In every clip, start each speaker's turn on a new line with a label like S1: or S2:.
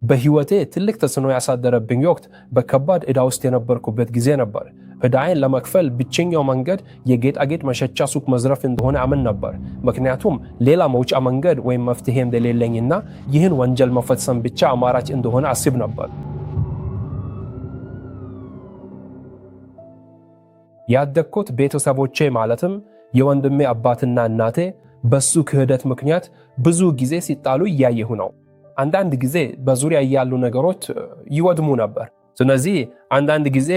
S1: በህይወቴ ትልቅ ተጽዕኖ ያሳደረብኝ ወቅት በከባድ ዕዳ ውስጥ የነበርኩበት ጊዜ ነበር። ዕዳዬን ለመክፈል ብቸኛው መንገድ የጌጣጌጥ መሸጫ ሱቅ መዝረፍ እንደሆነ አምን ነበር። ምክንያቱም ሌላ መውጫ መንገድ ወይም መፍትሄ እንደሌለኝና ይህን ወንጀል መፈጸም ብቻ አማራጭ እንደሆነ አስብ ነበር። ያደግኩት ቤተሰቦቼ ማለትም የወንድሜ አባትና እናቴ በሱ ክህደት ምክንያት ብዙ ጊዜ ሲጣሉ እያየሁ ነው። አንዳንድ ጊዜ በዙሪያ ያሉ ነገሮች ይወድሙ ነበር። ስለዚህ አንዳንድ ጊዜ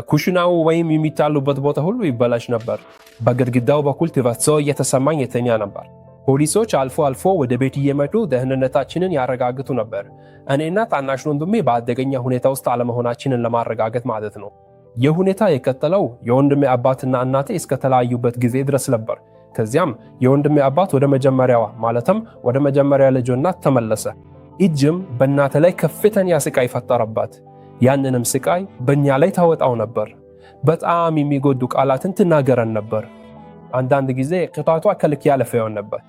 S1: ኩሽናው ወይም የሚጣሉበት ቦታ ሁሉ ይበላሽ ነበር። በግድግዳው በኩል ተበትሶ እየተሰማኝ የተኛ ነበር። ፖሊሶች አልፎ አልፎ ወደ ቤት እየመጡ ደህንነታችንን ያረጋግጡ ነበር። እኔና ታናሽ ወንድሜ በአደገኛ ሁኔታ ውስጥ አለመሆናችንን ለማረጋገጥ ማለት ነው። ይህ ሁኔታ የቀጠለው የወንድሜ አባትና እናቴ እስከተለያዩበት ጊዜ ድረስ ነበር። ከዚያም የወንድሜ አባት ወደ መጀመሪያዋ ማለትም ወደ መጀመሪያ ልጁ እናት ተመለሰ። እጅም በእናቴ ላይ ከፍተኛ ስቃይ ፈጠረባት። ያንንም ስቃይ በእኛ ላይ ታወጣው ነበር። በጣም የሚጎዱ ቃላትን ትናገረን ነበር። አንዳንድ ጊዜ ቅጣቷ ከልክ ያለፈ ይሆን ነበር።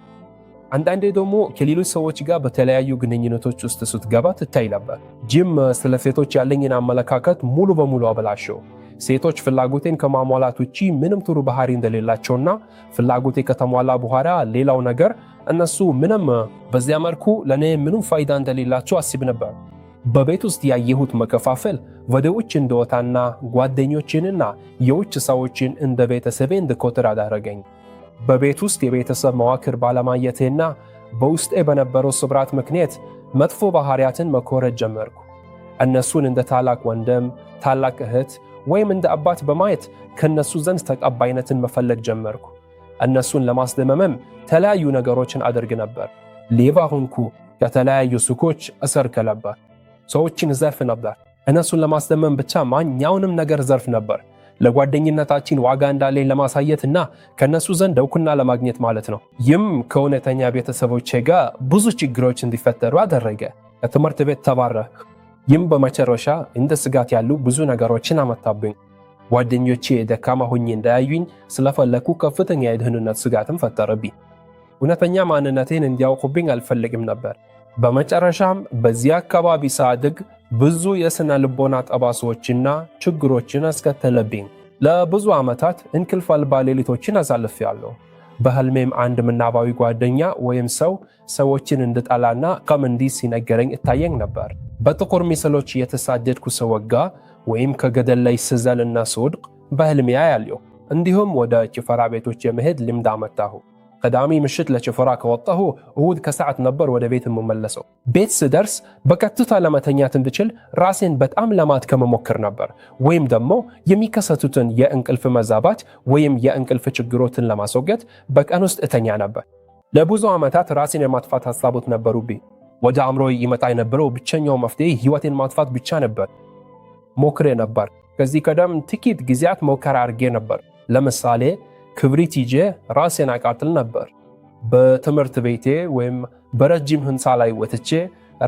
S1: አንዳንዴ ደግሞ ከሌሎች ሰዎች ጋር በተለያዩ ግንኙነቶች ውስጥ ስትገባ ትታይ ነበር። ጂም ስለ ሴቶች ያለኝን አመለካከት ሙሉ በሙሉ አበላሸው። ሴቶች ፍላጎቴን ከማሟላት ውጪ ምንም ጥሩ ባህሪ እንደሌላቸውና ፍላጎቴ ከተሟላ በኋላ ሌላው ነገር እነሱ ምንም በዚያ መልኩ ለኔ ምንም ፋይዳ እንደሌላቸው አስብ ነበር። በቤት ውስጥ ያየሁት መከፋፈል ወደ ውጭ እንደወጣና ጓደኞችንና የውጭ ሰዎችን እንደ ቤተሰቤ እንድቆጥር አደረገኝ። በቤት ውስጥ የቤተሰብ መዋቅር ባለማየቴና በውስጤ በነበረው ስብራት ምክንያት መጥፎ ባህሪያትን መኮረጅ ጀመርኩ። እነሱን እንደ ታላቅ ወንድም፣ ታላቅ እህት ወይም እንደ አባት በማየት ከነሱ ዘንድ ተቀባይነትን መፈለግ ጀመርኩ። እነሱን ለማስደመምም ተለያዩ ነገሮችን አደርግ ነበር። ሌባ ሆንኩ። ከተለያዩ ሱቆች እሰርቅ ነበር። ሰዎችን ዘርፍ ነበር። እነሱን ለማስደመም ብቻ ማንኛውንም ነገር ዘርፍ ነበር። ለጓደኝነታችን ዋጋ እንዳለኝ ለማሳየትና ከነሱ ዘንድ እውቅና ለማግኘት ማለት ነው። ይህም ከእውነተኛ ቤተሰቦቼ ጋር ብዙ ችግሮች እንዲፈጠሩ አደረገ። ከትምህርት ቤት ተባረርኩ። ይህም በመጨረሻ እንደ ስጋት ያሉ ብዙ ነገሮችን አመጣብኝ። ጓደኞቼ ደካማ ሆኜ እንዳያዩኝ ስለፈለኩ ከፍተኛ የደህንነት ስጋትን ፈጠረብኝ። እውነተኛ ማንነቴን እንዲያውቁብኝ አልፈልግም ነበር። በመጨረሻም በዚህ አካባቢ ሳድግ ብዙ የስነ ልቦና ጠባሳዎችና ችግሮችን አስከተለብኝ። ለብዙ ዓመታት እንቅልፍ አልባ ሌሊቶችን አሳልፌያለሁ። በህልሜም አንድ ምናባዊ ጓደኛ ወይም ሰዎችን እንድጠላና ከመንዲስ ሲነገረኝ እታየኝ ነበር። በጥቁር ምስሎች የተሳደድኩ ስወጋ ወይም ከገደል ላይ ስዘልና ስወድቅ በህልሜ አያለሁ። እንዲሁም ወደ ጭፈራ ቤቶች የመሄድ ልምድ አመጣሁ። ቅዳሜ ምሽት ለጭፈራ ከወጣሁ እሁድ ከሰዓት ነበር ወደ ቤት የምመለሰው። ቤት ስደርስ በቀጥታ ለመተኛት እንድችል ራሴን በጣም ለማድከም መሞክር ነበር፣ ወይም ደግሞ የሚከሰቱትን የእንቅልፍ መዛባት ወይም የእንቅልፍ ችግሮችን ለማስወገድ በቀን ውስጥ እተኛ ነበር። ለብዙ ዓመታት ራሴን የማጥፋት ሀሳቦች ነበሩብኝ። ወደ አእምሮዬ ይመጣ የነበረው ብቸኛው መፍትሄ ህይወቴን ማጥፋት ብቻ ነበር። ሞክሬ ነበር። ከዚህ ቀደም ጥቂት ጊዜያት ሙከራ አድርጌ ነበር። ለምሳሌ ክብሪት ይዤ ራሴን አቃጥል ነበር። በትምህርት ቤቴ ወይም በረጅም ህንፃ ላይ ወጥቼ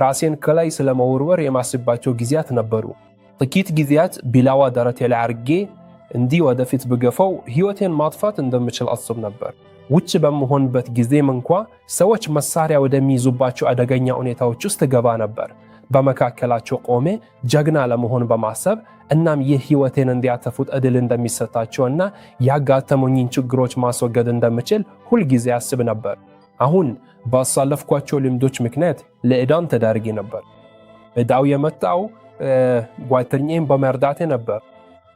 S1: ራሴን ከላይ ስለመወርወር የማስባቸው ጊዜያት ነበሩ። ጥቂት ጊዜያት ቢላዋ ደረቴ ላይ አድርጌ እንዲህ ወደፊት ብገፋው ህይወቴን ማጥፋት እንደምችል አስብ ነበር። ውጭ በመሆንበት ጊዜም እንኳ ሰዎች መሳሪያ ወደሚይዙባቸው አደገኛ ሁኔታዎች ውስጥ ገባ ነበር። በመካከላቸው ቆሜ ጀግና ለመሆን በማሰብ እናም ይህ ህይወቴን እንዲያተፉት እድል እንደሚሰጣቸውና ያጋጠሙኝን ችግሮች ማስወገድ እንደምችል ሁልጊዜ አስብ ነበር። አሁን ባሳለፍኳቸው ልምዶች ምክንያት ለዕዳም ተዳርጌ ነበር። ዕዳው የመጣው ጓደኛዬን በመርዳቴ ነበር።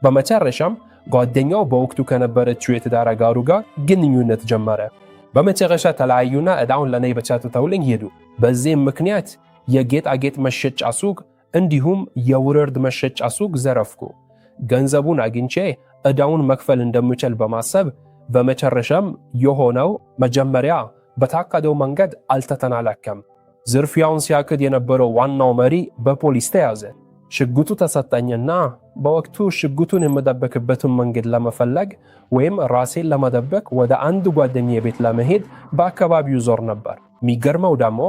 S1: በመጨረሻም ጓደኛው በወቅቱ ከነበረችው የትዳር አጋሩ ጋር ግንኙነት ጀመረ። በመጨረሻ ተለያዩና ዕዳውን ለኔ ብቻ ትተውልኝ ሄዱ። በዚህም ምክንያት የጌጣጌጥ መሸጫ ሱቅ እንዲሁም የውርድ መሸጫ ሱቅ ዘረፍኩ። ገንዘቡን አግኝቼ ዕዳውን መክፈል እንደምችል በማሰብ በመጨረሻም የሆነው መጀመሪያ በታቀደው መንገድ አልተተናለከም። ዝርፊያውን ሲያቅድ የነበረው ዋናው መሪ በፖሊስ ተያዘ። ሽጉጡ ተሰጠኝና በወቅቱ ሽጉጡን የምደበቅበትን መንገድ ለመፈለግ ወይም ራሴን ለመደበቅ ወደ አንድ ጓደኛዬ ቤት ለመሄድ በአካባቢው ዞር ነበር። የሚገርመው ደግሞ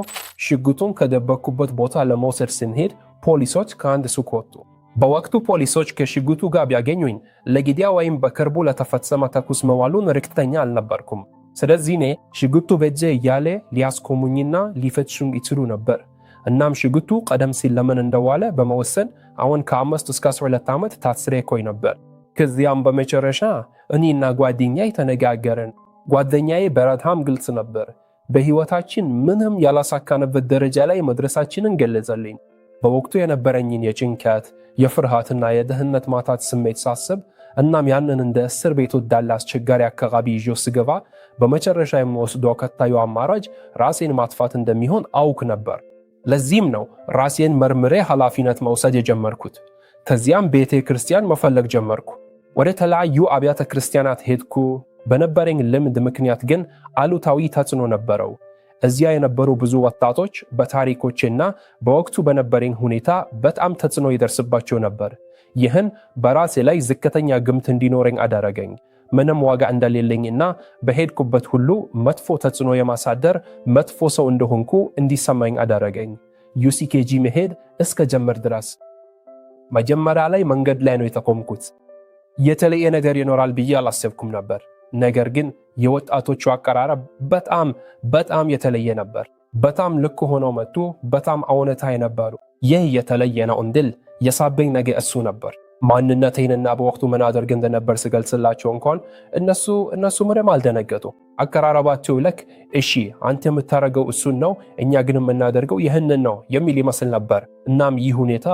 S1: ሽጉጡን ከደበቅኩበት ቦታ ለመውሰድ ስንሄድ ፖሊሶች ከአንድ ሱቅ ወጡ። በወቅቱ ፖሊሶች ከሽጉጡ ጋር ቢያገኙኝ ለግድያ ወይም በቅርቡ ለተፈጸመ ተኩስ መዋሉን እርግጠኛ አልነበርኩም። ስለዚህ እኔ ሽጉጡ በእጄ እያለ ሊያስቆሙኝና ሊፈትሹኝ ይችሉ ነበር። እናም ሽጉጡ ቀደም ሲል ለምን እንደዋለ በመወሰን አሁን ከ5 እስከ 12 ዓመት ታስሬ ቆይ ነበር። ከዚያም በመጨረሻ እኔና ጓደኛዬ ተነጋገርን። ጓደኛዬ በጣም ግልጽ ነበር። በህይወታችን ምንም ያላሳካንበት ደረጃ ላይ መድረሳችንን ገለጸልኝ። በወቅቱ የነበረኝን የጭንቀት የፍርሃትና የደህንነት ማጣት ስሜት ሳስብ እናም ያንን እንደ እስር ቤት ወዳለ አስቸጋሪ አካባቢ ይዤው ስገባ በመጨረሻ የምወስደው ቀጣዩ አማራጭ ራሴን ማጥፋት እንደሚሆን አውቅ ነበር። ለዚህም ነው ራሴን መርምሬ ኃላፊነት መውሰድ የጀመርኩት። ከዚያም ቤተ ክርስቲያን መፈለግ ጀመርኩ። ወደ ተለያዩ አብያተ ክርስቲያናት ሄድኩ። በነበረኝ ልምድ ምክንያት ግን አሉታዊ ተጽዕኖ ነበረው። እዚያ የነበሩ ብዙ ወጣቶች በታሪኮችና በወቅቱ በነበረኝ ሁኔታ በጣም ተጽዕኖ ይደርስባቸው ነበር። ይህን በራሴ ላይ ዝቅተኛ ግምት እንዲኖረኝ አደረገኝ። ምንም ዋጋ እንደሌለኝና በሄድኩበት ሁሉ መጥፎ ተጽዕኖ የማሳደር መጥፎ ሰው እንደሆንኩ እንዲሰማኝ አደረገኝ። ዩሲኬጂ መሄድ እስከ ጀመር ድረስ። መጀመሪያ ላይ መንገድ ላይ ነው የተቆምኩት። የተለየ ነገር ይኖራል ብዬ አላሰብኩም ነበር። ነገር ግን የወጣቶቹ አቀራረብ በጣም የተለየ ነበር። በጣም ልክ ሆነው መጡ። በጣም እውነታዊ ነበሩ። ይህ የተለየ ነው እንድል የሳበኝ ነገር እሱ ነበር። ማንነቴንና በወቅቱ ምን አደርግ እንደነበር ስገልጽላቸው እንኳን እነሱ ምንም አልደነገጡ። አቀራረባቸው ልክ እሺ አንተ የምታደርገው እሱን ነው፣ እኛ ግን የምናደርገው ይህንን ነው የሚል ይመስል ነበር። እናም ይህ ሁኔታ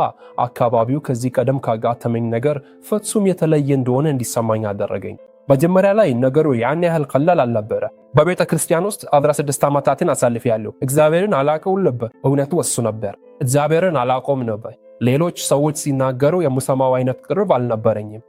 S1: አካባቢው ከዚህ ቀደም ካጋጠመኝ ነገር ፍጹም የተለየ እንደሆነ እንዲሰማኝ አደረገኝ። መጀመሪያ ላይ ነገሩ ያን ያህል ቀላል አልነበረ። በቤተ ክርስቲያን ውስጥ 16 ዓመታትን አሳልፌያለሁ። እግዚአብሔርን አላውቀውም ነበር። እውነቱ እሱ ነበር። እግዚአብሔርን አላውቀውም ነበር። ሌሎች ሰዎች ሲናገሩ የምሰማው አይነት ቅርብ አልነበረኝም።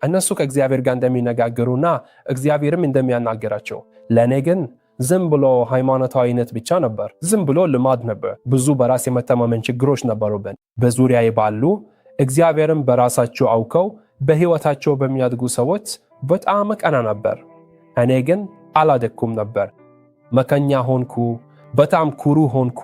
S1: እነሱ ከእግዚአብሔር ጋር እንደሚነጋገሩና እግዚአብሔርም እንደሚያናገራቸው፣ ለእኔ ግን ዝም ብሎ ሃይማኖታዊነት ብቻ ነበር። ዝም ብሎ ልማድ ነበር። ብዙ በራስ የመተማመን ችግሮች ነበሩብን። በዙሪያዬ ባሉ እግዚአብሔርን በራሳቸው አውቀው በሕይወታቸው በሚያድጉ ሰዎች በጣም ቀና ነበር። እኔ ግን አላደኩም ነበር። መከኛ ሆንኩ። በጣም ኩሩ ሆንኩ።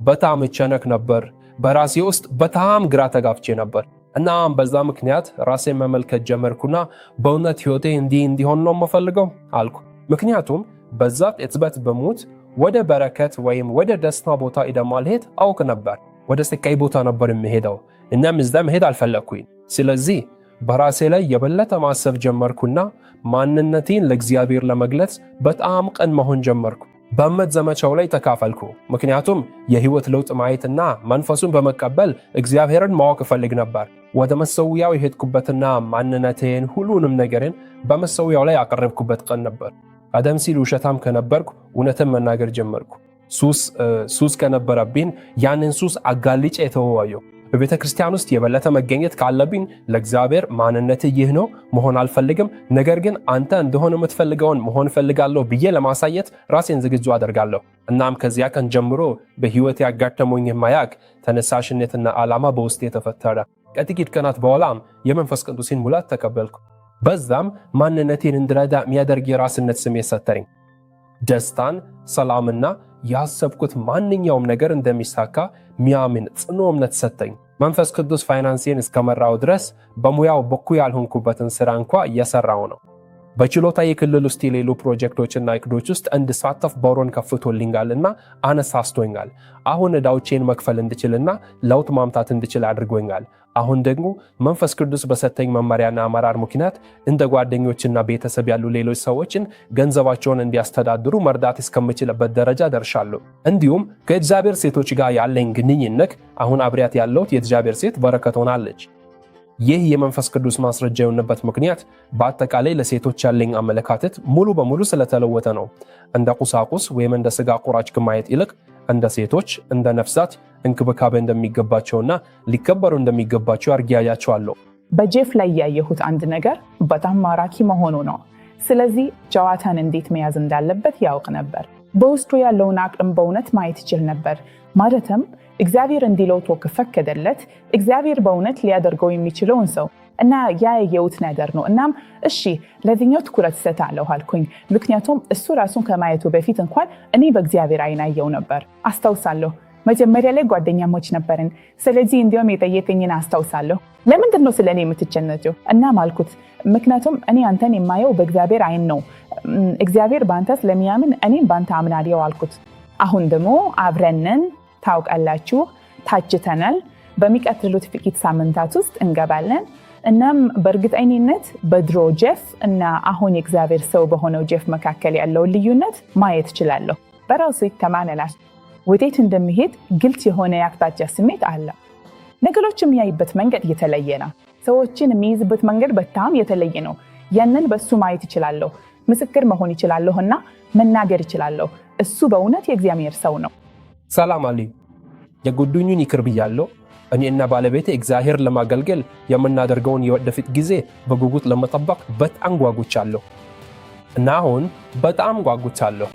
S1: በጣም እጨነቅ ነበር። በራሴ ውስጥ በጣም ግራ ተጋብቼ ነበር። እናም በዛ ምክንያት ራሴን መመልከት ጀመርኩና በእውነት ሕይወቴ እንዲሆን ነው የምፈልገው አልኩ። ምክንያቱም በዛ ቅጽበት በሞት ወደ በረከት ወይም ወደ ደስታ ቦታ እንደማልሄድ አውቅ ነበር። ወደ ስቃይ ቦታ ነበር የምሄደው። እናም እዛ መሄድ አልፈለግኩኝ። ስለዚህ በራሴ ላይ የበለጠ ማሰብ ጀመርኩና ማንነቴን ለእግዚአብሔር ለመግለጽ በጣም ቅን መሆን ጀመርኩ። በእምነት ዘመቻው ላይ ተካፈልኩ። ምክንያቱም የህይወት ለውጥ ማየትና መንፈሱን በመቀበል እግዚአብሔርን ማወቅ እፈልግ ነበር። ወደ መሰዊያው የሄድኩበትና ማንነቴን ሁሉንም ነገርን በመሰዊያው ላይ ያቀረብኩበት ቀን ነበር። ቀደም ሲል ውሸታም ከነበርኩ እውነትን መናገር ጀመርኩ። ሱስ ከነበረብኝ ያንን ሱስ አጋልጬ ተወዋየሁ። በቤተ ክርስቲያን ውስጥ የበለጠ መገኘት ካለብኝ ለእግዚአብሔር ማንነት ይህ ነው መሆን አልፈልግም፣ ነገር ግን አንተ እንደሆነ የምትፈልገውን መሆን ፈልጋለሁ ብዬ ለማሳየት ራሴን ዝግጁ አደርጋለሁ። እናም ከዚያ ቀን ጀምሮ በህይወት ያጋጠመኝ የማያውቅ ተነሳሽነትና ዓላማ በውስጤ ተፈጠረ። ከጥቂት ቀናት በኋላም የመንፈስ ቅዱስን ሙላት ተቀበልኩ። በዛም ማንነቴን እንድረዳ የሚያደርግ የራስነት ስሜት ሰጠኝ። ደስታን፣ ሰላምና ያሰብኩት ማንኛውም ነገር እንደሚሳካ ሚያምን ጽኑ እምነት ሰጠኝ። መንፈስ ቅዱስ ፋይናንሴን እስከመራው ድረስ በሙያው በኩ ያልሆንኩበትን ስራ እንኳ እየሰራው ነው። በችሎታ የክልል ውስጥ የሌሉ ፕሮጀክቶችና እቅዶች ውስጥ እንድሳተፍ በሮን ከፍቶልኛልና አነሳስቶኛል። አሁን ዕዳዎቼን መክፈል እንድችልና ለውጥ ማምጣት እንድችል አድርጎኛል። አሁን ደግሞ መንፈስ ቅዱስ በሰጠኝ መመሪያና አመራር ምክንያት እንደ ጓደኞችና ቤተሰብ ያሉ ሌሎች ሰዎችን ገንዘባቸውን እንዲያስተዳድሩ መርዳት እስከምችልበት ደረጃ ደርሻለሁ። እንዲሁም ከእግዚአብሔር ሴቶች ጋር ያለኝ ግንኙነት አሁን አብሪያት ያለሁት የእግዚአብሔር ሴት በረከት ሆናለች። ይህ የመንፈስ ቅዱስ ማስረጃ የሆነበት ምክንያት በአጠቃላይ ለሴቶች ያለኝ አመለካከት ሙሉ በሙሉ ስለተለወጠ ነው። እንደ ቁሳቁስ ወይም እንደ ስጋ ቆራጭ ከማየት ይልቅ እንደ ሴቶች፣ እንደ ነፍሳት እንክብካቤ እንደሚገባቸውና ሊከበሩ እንደሚገባቸው አርጊያያቸዋለሁ።
S2: በጄፍ ላይ ያየሁት አንድ ነገር በጣም ማራኪ መሆኑ ነው። ስለዚህ ጨዋታን እንዴት መያዝ እንዳለበት ያውቅ ነበር። በውስጡ ያለውን አቅም በእውነት ማየት ይችል ነበር። ማለትም እግዚአብሔር እንዲለውጦ ከፈቀደለት እግዚአብሔር በእውነት ሊያደርገው የሚችለውን ሰው እና ያየሁት ነገር ነው። እናም እሺ ለዚህኛው ትኩረት እሰጣለሁ አልኩኝ። ምክንያቱም እሱ ራሱን ከማየቱ በፊት እንኳን እኔ በእግዚአብሔር ዓይን አየው ነበር። አስታውሳለሁ መጀመሪያ ላይ ጓደኛሞች ነበርን። ስለዚህ እንዲያውም የጠየቀኝን አስታውሳለሁ። ለምንድን ነው ስለ እኔ የምትጨነቂው? እናም አልኩት ምክንያቱም እኔ አንተን የማየው በእግዚአብሔር ዓይን ነው። እግዚአብሔር በአንተ ስለሚያምን እኔም በአንተ አምናለሁ አልኩት። አሁን ደግሞ አብረንን ታውቃላችሁ ታጭተናል። በሚቀጥሉት ጥቂት ሳምንታት ውስጥ እንገባለን። እናም በእርግጠኝነት በድሮ ጄፍ እና አሁን የእግዚአብሔር ሰው በሆነው ጄፍ መካከል ያለውን ልዩነት ማየት እችላለሁ። በራሱ ይተማመናል። ወዴት እንደሚሄድ ግልጽ የሆነ የአቅጣጫ ስሜት አለ። ነገሮች የሚያይበት መንገድ የተለየ ነው። ሰዎችን የሚይዝበት መንገድ በጣም የተለየ ነው። ያንን በእሱ ማየት እችላለሁ፣ ምስክር መሆን እችላለሁ እና መናገር እችላለሁ። እሱ በእውነት የእግዚአብሔር ሰው ነው።
S1: ሰላም አሊ። የጎዱኙን ይቅር ብያለሁ። እኔና ባለቤቴ እግዚአብሔር ለማገልገል የምናደርገውን የወደፊት ጊዜ በጉጉት ለመጠበቅ በጣም ጓጉቻለሁ እና አሁን በጣም ጓጉቻለሁ።